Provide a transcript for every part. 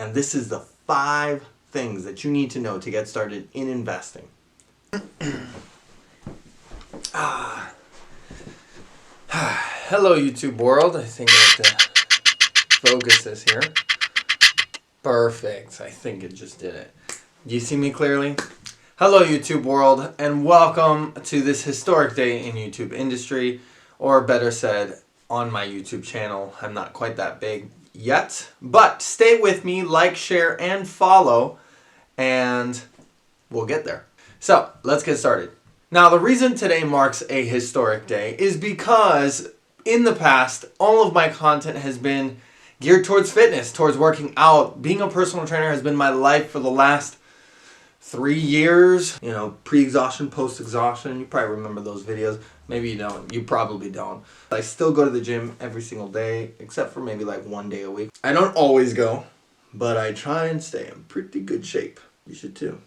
and this is the 5 things that you need to know to get started in investing. Hello YouTube world. I think I have to focus this here. Perfect. I think it just did it. Do you see me clearly? Hello YouTube world, and welcome to this historic day in YouTube industry, or better said, on my YouTube channel. I'm not quite that big yet, but stay with me, like, share, and follow, and we'll get there. So let's get started. Now, the reason today marks a historic day is because in the past, all of my content has been geared towards fitness, towards working out. Being a personal trainer has been my life for the last 3 years. You know, pre-exhaustion, post-exhaustion. You probably remember those videos. Maybe you don't. You probably don't. I still go to the gym every single day, except for maybe like 1 day a week. I don't always go, but I try and stay in pretty good shape. You should too.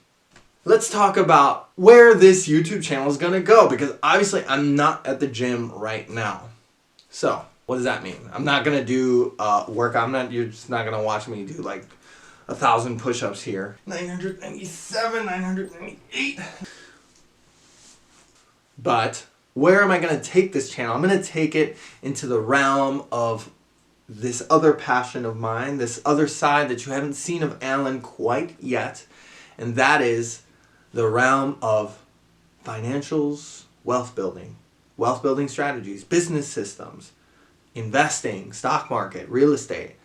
Let's talk about where this YouTube channel is going to go, because obviously I'm not at the gym right now. So what does that mean? I'm not going to do workout. You're just not going to watch me do like 1,000 push-ups here. 997, 998. But where am I going to take this channel? I'm going to take it into the realm of this other passion of mine, this other side that you haven't seen of Alan quite yet, and that is the realm of financials, wealth building strategies, business systems, investing, stock market, real estate,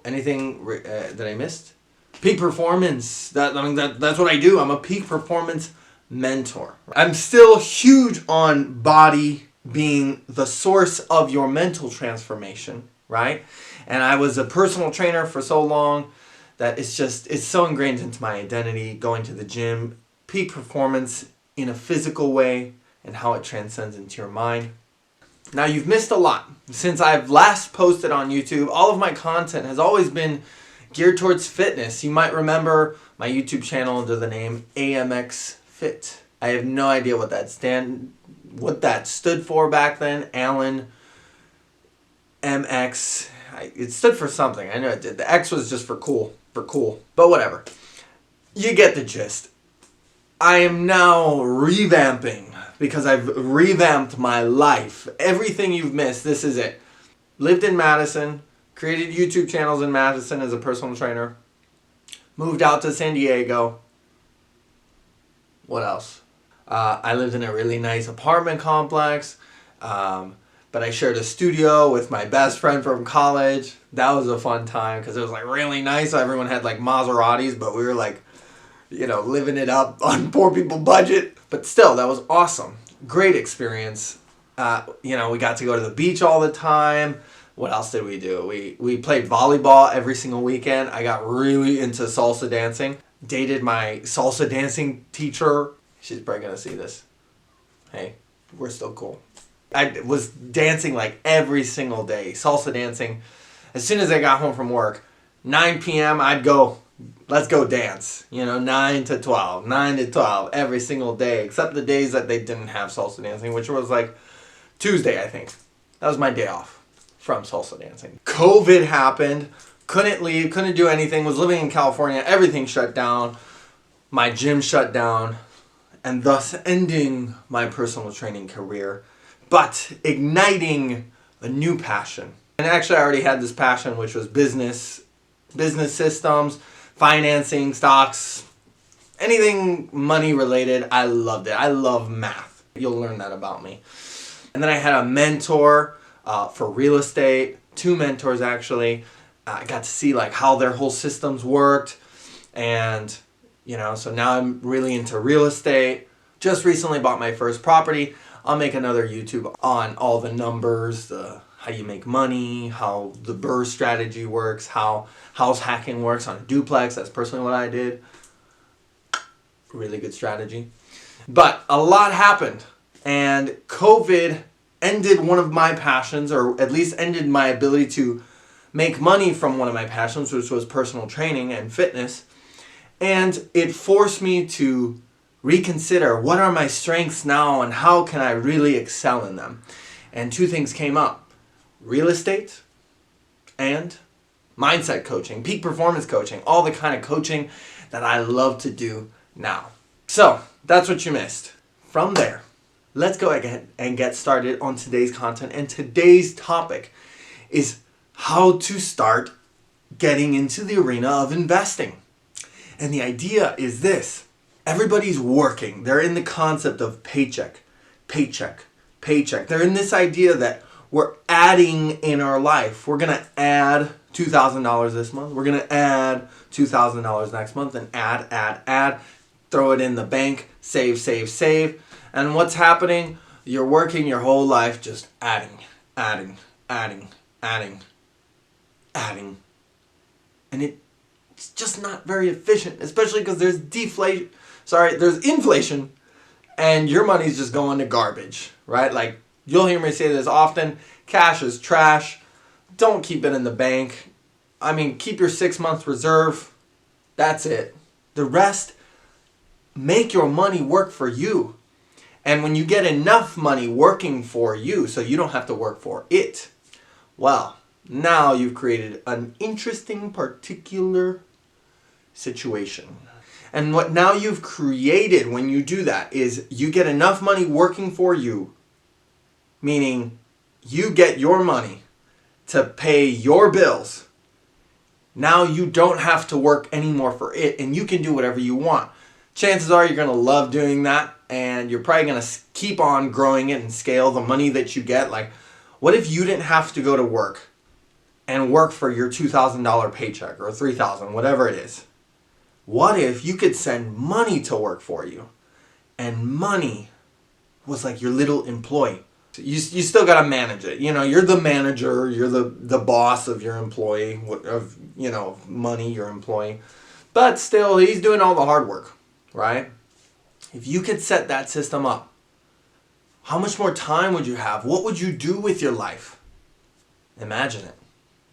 anything that I missed? Peak performance. That's what I do. I'm a peak performance mentor. I'm still huge on body being the source of your mental transformation, right? And I was a personal trainer for so long that it's so ingrained into my identity, going to the gym, peak performance in a physical way, and how it transcends into your mind. Now, you've missed a lot. Since I've last posted on YouTube, all of my content has always been geared towards fitness. You might remember my YouTube channel under the name AMX Fit. I have no idea what that stood for back then. Alan MX. It stood for something. I know it did. The X was just for cool. But whatever. You get the gist. I am now revamping, because I've revamped my life. Everything you've missed, this is it. Lived in Madison, created YouTube channels in Madison as a personal trainer, moved out to San Diego. What else? I lived in a really nice apartment complex, but I shared a studio with my best friend from college. That was a fun time because it was like really nice. Everyone had like Maseratis, but we were like, you know, living it up on poor people budget. But still, that was awesome. Great experience. You know, we got to go to the beach all the time. What else did we do? We played volleyball every single weekend. I got really into salsa dancing. Dated my salsa dancing teacher. She's probably going to see this. Hey, we're still cool. I was dancing like every single day. Salsa dancing. As soon as I got home from work, 9 p.m. I'd go, let's go dance. You know, 9 to 12 every single day, except the days that they didn't have salsa dancing, which was like Tuesday, I think. That was my day off from salsa dancing. COVID happened. Couldn't leave, couldn't do anything. Was living in California. Everything shut down. My gym shut down, and thus ending my personal training career, but igniting a new passion. And actually I already had this passion, which was business systems, financing, stocks, anything money related. I loved it. I love math. You'll learn that about me. And then I had a mentor for real estate, 2 mentors actually. I got to see like how their whole systems worked, and you know, so now I'm really into real estate. Just recently bought my first property. I'll make another YouTube on all the numbers, how you make money, how the BRRRR strategy works, how house hacking works on a duplex. That's personally what I did. Really good strategy. But a lot happened, and COVID ended one of my passions, or at least ended my ability to make money from one of my passions, which was personal training and fitness. And it forced me to reconsider what are my strengths now and how can I really excel in them. And 2 things came up: real estate and mindset coaching, peak performance coaching, all the kind of coaching that I love to do now. So that's what you missed. From there, let's go ahead and get started on today's content. And today's topic is how to start getting into the arena of investing. And the idea is this. Everybody's working. They're in the concept of paycheck, paycheck, paycheck. They're in this idea that we're adding in our life. We're going to add $2,000 this month. We're going to add $2,000 next month and add. Throw it in the bank, save. And what's happening? You're working your whole life just adding. And it's just not very efficient, especially because there's inflation, and your money's just going to garbage, right? Like, you'll hear me say this often, cash is trash. Don't keep it in the bank. I mean, keep your 6-month reserve. That's it. The rest, make your money work for you. And when you get enough money working for you, so you don't have to work for it, well, now you've created an interesting particular situation. And what now you've created when you do that is you get enough money working for you, meaning you get your money to pay your bills. Now you don't have to work anymore for it, and you can do whatever you want. Chances are you're going to love doing that, and you're probably going to keep on growing it and scale the money that you get. Like, what if you didn't have to go to work and work for your $2,000 paycheck or $3,000, whatever it is? What if you could send money to work for you, and money was like your little employee? You still got to manage it. You know, you're the manager, you're the boss of your employee, of, money, your employee. But still, he's doing all the hard work, right? If you could set that system up, how much more time would you have? What would you do with your life? Imagine it.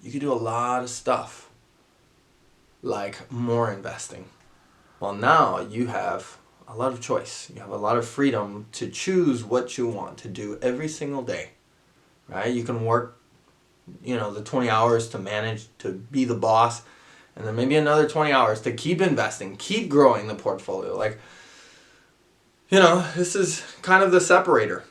You could do a lot of stuff, like more investing. Well, now you have a lot of choice. You have a lot of freedom to choose what you want to do every single day, right? You can work, the 20 hours to manage, to be the boss, and then maybe another 20 hours to keep investing, keep growing the portfolio. Like, this is kind of the separator.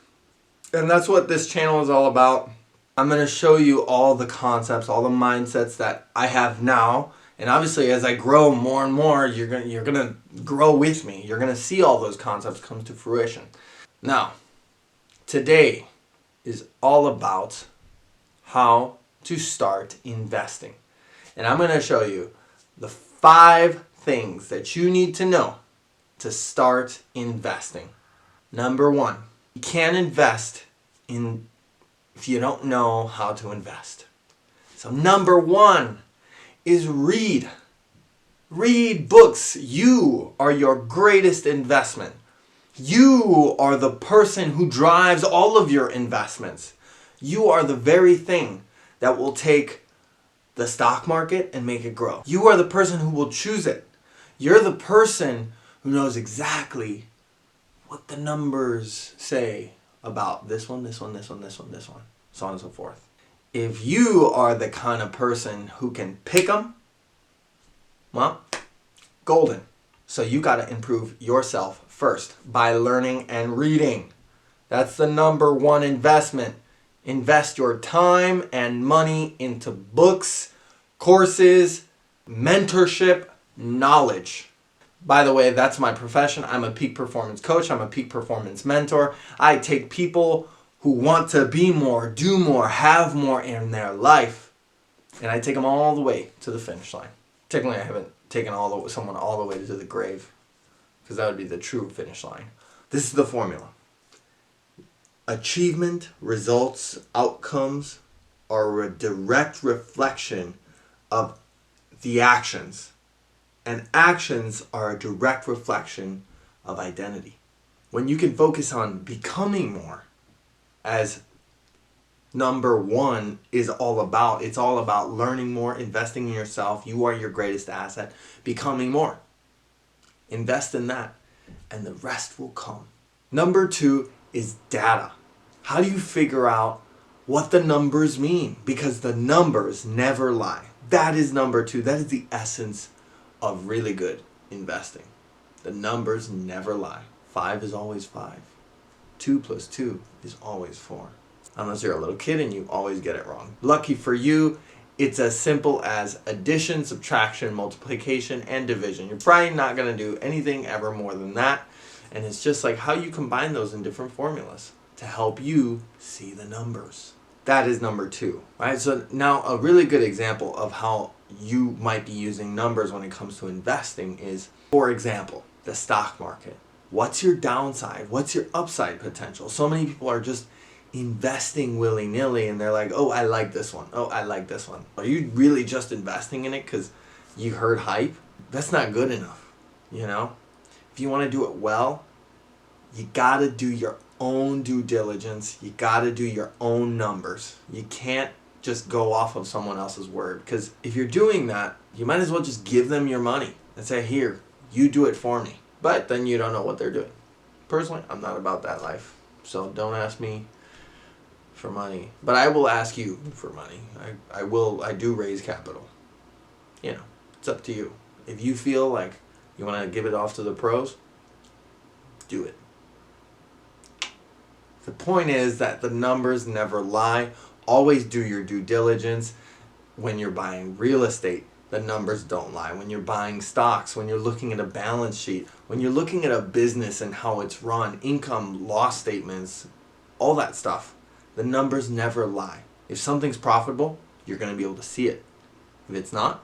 And that's what this channel is all about. I'm going to show you all the concepts, all the mindsets that I have now. And obviously, as I grow more and more, you're gonna grow with me. You're gonna see all those concepts come to fruition. Now, today is all about how to start investing. And I'm gonna show you the 5 things that you need to know to start investing. Number 1, you can't invest if you don't know how to invest. So number 1 is read. Read books. You are your greatest investment. You are the person who drives all of your investments. You are the very thing that will take the stock market and make it grow. You are the person who will choose it. You're the person who knows exactly what the numbers say about this one, so on and so forth. If you are the kind of person who can pick them, well, golden. So you got to improve yourself first by learning and reading. That's the number 1 investment. Invest your time and money into books, courses, mentorship, knowledge. By the way, that's my profession. I'm a peak performance coach. I'm a peak performance mentor. I take people who want to be more, do more, have more in their life, and I take them all the way to the finish line. Technically, I haven't taken someone all the way to the grave, because that would be the true finish line. This is the formula. Achievement, results, outcomes are a direct reflection of the actions, and actions are a direct reflection of identity. When you can focus on becoming more, as number 1 is all about. It's all about learning more, investing in yourself. You are your greatest asset. Becoming more. Invest in that, and the rest will come. Number 2 is data. How do you figure out what the numbers mean? Because the numbers never lie. That is number two. That is the essence of really good investing. The numbers never lie. 5 is always 5. 2 plus 2 is always 4. Unless you're a little kid and you always get it wrong. Lucky for you, it's as simple as addition, subtraction, multiplication, and division. You're probably not going to do anything ever more than that. And it's just like how you combine those in different formulas to help you see the numbers. That is number 2, right? So now a really good example of how you might be using numbers when it comes to investing is, for example, the stock market. What's your downside? What's your upside potential? So many people are just investing willy-nilly and they're like, oh, I like this one. Oh, I like this one. Are you really just investing in it because you heard hype? That's not good enough, you know? If you want to do it well, you got to do your own due diligence. You got to do your own numbers. You can't just go off of someone else's word, because if you're doing that, you might as well just give them your money and say, here, you do it for me. But then you don't know what they're doing. Personally, I'm not about that life. So don't ask me for money. But I will ask you for money. I do raise capital. You know, it's up to you. If you feel like you want to give it off to the pros, do it. The point is that the numbers never lie. Always do your due diligence. When you're buying real estate, the numbers don't lie. When you're buying stocks, when you're looking at a balance sheet, when you're looking at a business and how it's run, income, loss statements, all that stuff, the numbers never lie. If something's profitable, you're going to be able to see it. If it's not,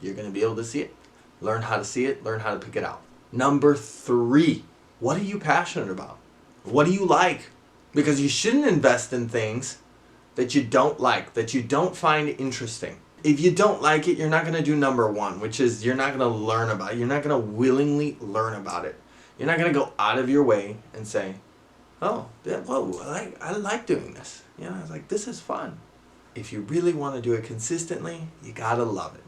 you're going to be able to see it. Learn how to see it, learn how to pick it out. Number 3, what are you passionate about? What do you like? Because you shouldn't invest in things that you don't like, that you don't find interesting. If you don't like it, you're not going to do number 1, which is you're not going to learn about it. You're not going to willingly learn about it. You're not going to go out of your way and say, oh, yeah, whoa, I like doing this. You know, it's like, this is fun. If you really want to do it consistently, you got to love it.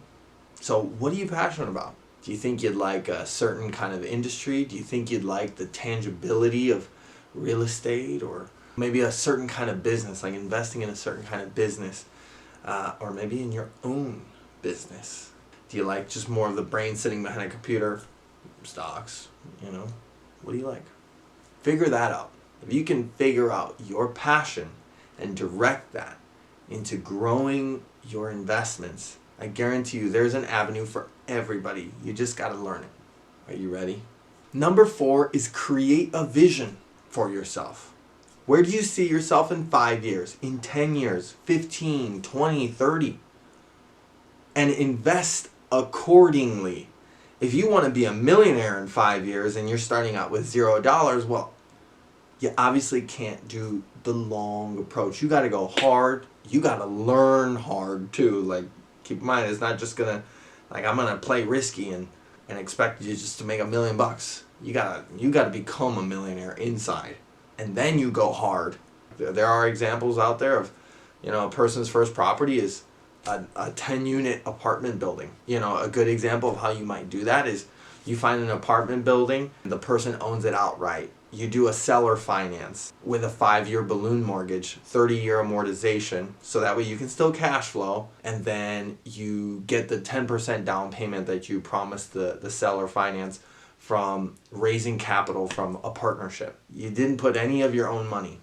So what are you passionate about? Do you think you'd like a certain kind of industry? Do you think you'd like the tangibility of real estate, or maybe a certain kind of business, like investing in a certain kind of business, or maybe in your own business? Do you like just more of the brain sitting behind a computer? Stocks, you know? What do you like? Figure that out. If you can figure out your passion and direct that into growing your investments, I guarantee you there's an avenue for everybody. You just got to learn it. Are you ready? Number 4 is create a vision for yourself. Where do you see yourself in 5 years, in 10 years, 15, 20, 30? And invest accordingly. If you want to be a millionaire in 5 years and you're starting out with $0, well, you obviously can't do the long approach. You got to go hard. You got to learn hard too. Like, keep in mind, it's not just gonna, like, I'm gonna play risky and expect you just to make $1 million. You gotta become a millionaire inside, and then you go hard. There are examples out there of, you know, a person's first property is a 10-unit apartment building. You know, a good example of how you might do that is you find an apartment building, the person owns it outright. You do a seller finance with a 5-year balloon mortgage, 30-year amortization, so that way you can still cash flow, and then you get the 10% down payment that you promised the seller finance from raising capital from a partnership. You didn't put any of your own money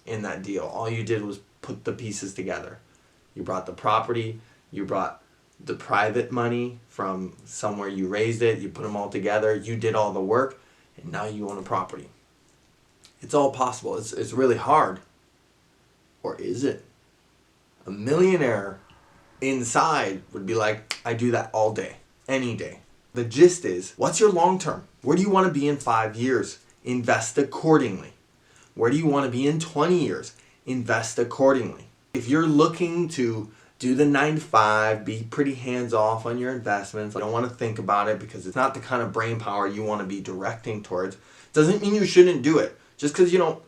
in that deal. All you did was put the pieces together. You brought the property, you brought the private money from somewhere you raised it, you put them all together, you did all the work, and now you own a property. It's all possible. It's really hard. Or is it? A millionaire inside would be like, I do that all day, any day. The gist is, what's your long term? Where do you want to be in 5 years? Invest accordingly. Where do you want to be in 20 years? Invest accordingly. If you're looking to do the 9 to 5, be pretty hands-off on your investments, I don't want to think about it because it's not the kind of brain power you want to be directing towards, doesn't mean you shouldn't do it. Just because you don't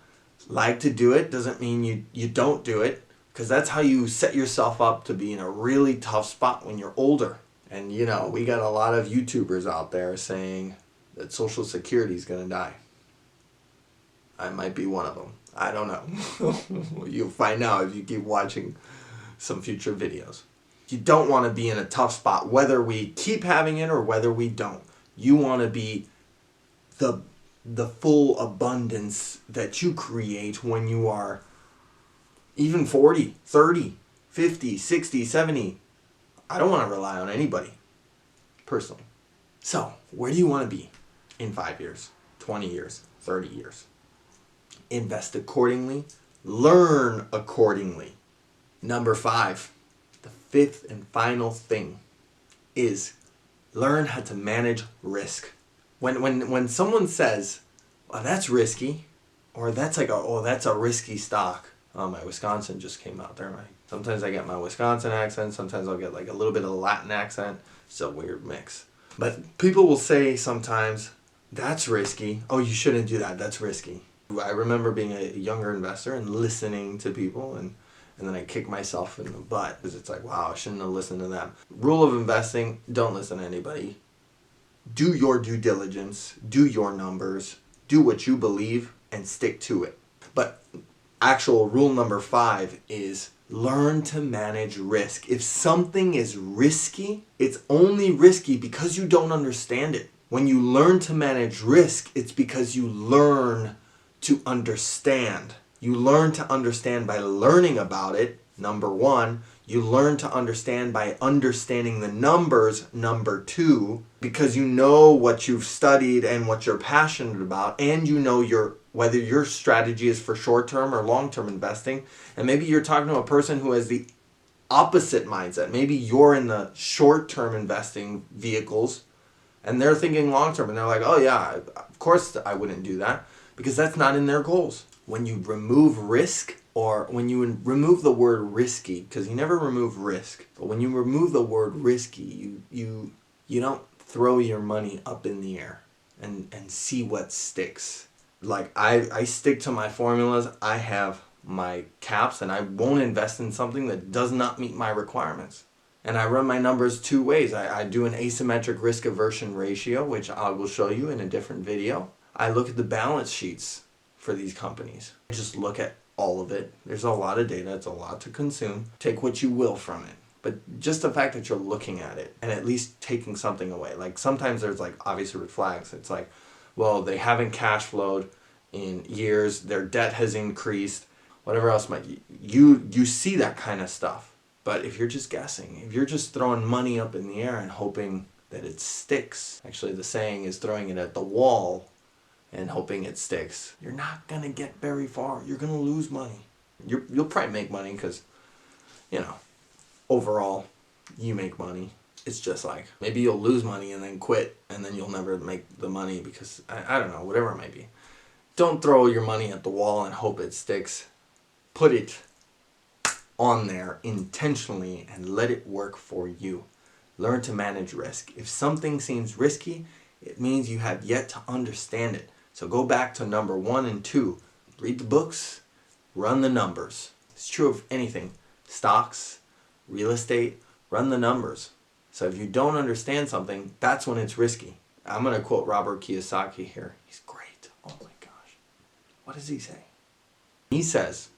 like to do it doesn't mean you don't do it, because that's how you set yourself up to be in a really tough spot when you're older. And you know, we got a lot of YouTubers out there saying that Social Security is going to die. I might be one of them. I don't know. You'll find out if you keep watching some future videos. You don't want to be in a tough spot, whether we keep having it or whether we don't. You want to be the full abundance that you create when you are even 40, 30, 50, 60, 70. I don't want to rely on anybody, personally. So, where do you want to be in 5 years, 20 years, 30 years? Invest accordingly. Learn accordingly. Number 5, the fifth and final thing is learn how to manage risk. When someone says, "Oh, that's risky," or that's like, that's a risky stock. Oh, my Wisconsin just came out there. Sometimes I get my Wisconsin accent. Sometimes I'll get like a little bit of a Latin accent. It's a weird mix. But people will say sometimes, "That's risky. Oh, you shouldn't do that. That's risky." I remember being a younger investor and listening to people, and then I kick myself in the butt because it's like, wow, I shouldn't have listened to them. Rule of investing, don't listen to anybody. Do your due diligence, do your numbers, do what you believe, and stick to it. But actual rule number 5 is learn to manage risk. If something is risky, it's only risky because you don't understand it. When you learn to manage risk, it's because you learn to understand. You learn to understand by learning about it, number 1. You learn to understand by understanding the numbers, number 2, because you know what you've studied and what you're passionate about, and you know whether your strategy is for short-term or long-term investing. And maybe you're talking to a person who has the opposite mindset. Maybe you're in the short-term investing vehicles, and they're thinking long-term, and they're like, oh yeah, of course I wouldn't do that, because that's not in their goals. When you remove risk, or when you remove the word risky, because you never remove risk, but when you remove the word risky, you don't throw your money up in the air and see what sticks. Like I stick to my formulas. I have my caps, and I won't invest in something that does not meet my requirements. And I run my numbers 2 ways. I do an asymmetric risk aversion ratio, which I will show you in a different video. I look at the balance sheets for these companies. I just look at all of it. There's a lot of data. It's a lot to consume. Take what you will from it. But just the fact that you're looking at it and at least taking something away. Like sometimes there's like obvious red flags. It's like, well, they haven't cash flowed in years. Their debt has increased. Whatever else might you see that kind of stuff. But if you're just guessing, if you're just throwing money up in the air and hoping that it sticks, actually the saying is throwing it at the wall and hoping it sticks, you're not going to get very far. You're going to lose money. You'll probably make money because, overall, you make money. It's just like, maybe you'll lose money and then quit, and then you'll never make the money because, I don't know, whatever it might be. Don't throw your money at the wall and hope it sticks. Put it on there intentionally and let it work for you. Learn to manage risk. If something seems risky, it means you have yet to understand it. So go back to number 1 and 2. Read the books, run the numbers. It's true of anything. Stocks, real estate, run the numbers. So if you don't understand something, that's when it's risky. I'm going to quote Robert Kiyosaki here. He's great. Oh my gosh. What does he say? He says,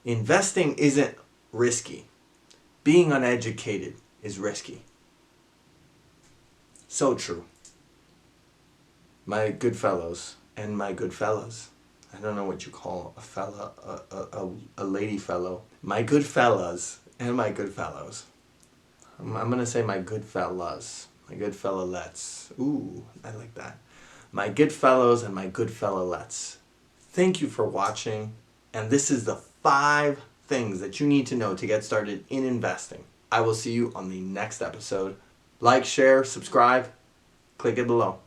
investing isn't risky. Being uneducated is risky. So true. My good fellows and my good fellas. I don't know what you call a fella, a lady fellow. My good fellas and my good fellows. I'm going to say my good fellas. My good fellalettes. Ooh, I like that. My good fellows and my good fellalettes. Thank you for watching. And this is the 5 things that you need to know to get started in investing. I will see you on the next episode. Like, share, subscribe. Click it below.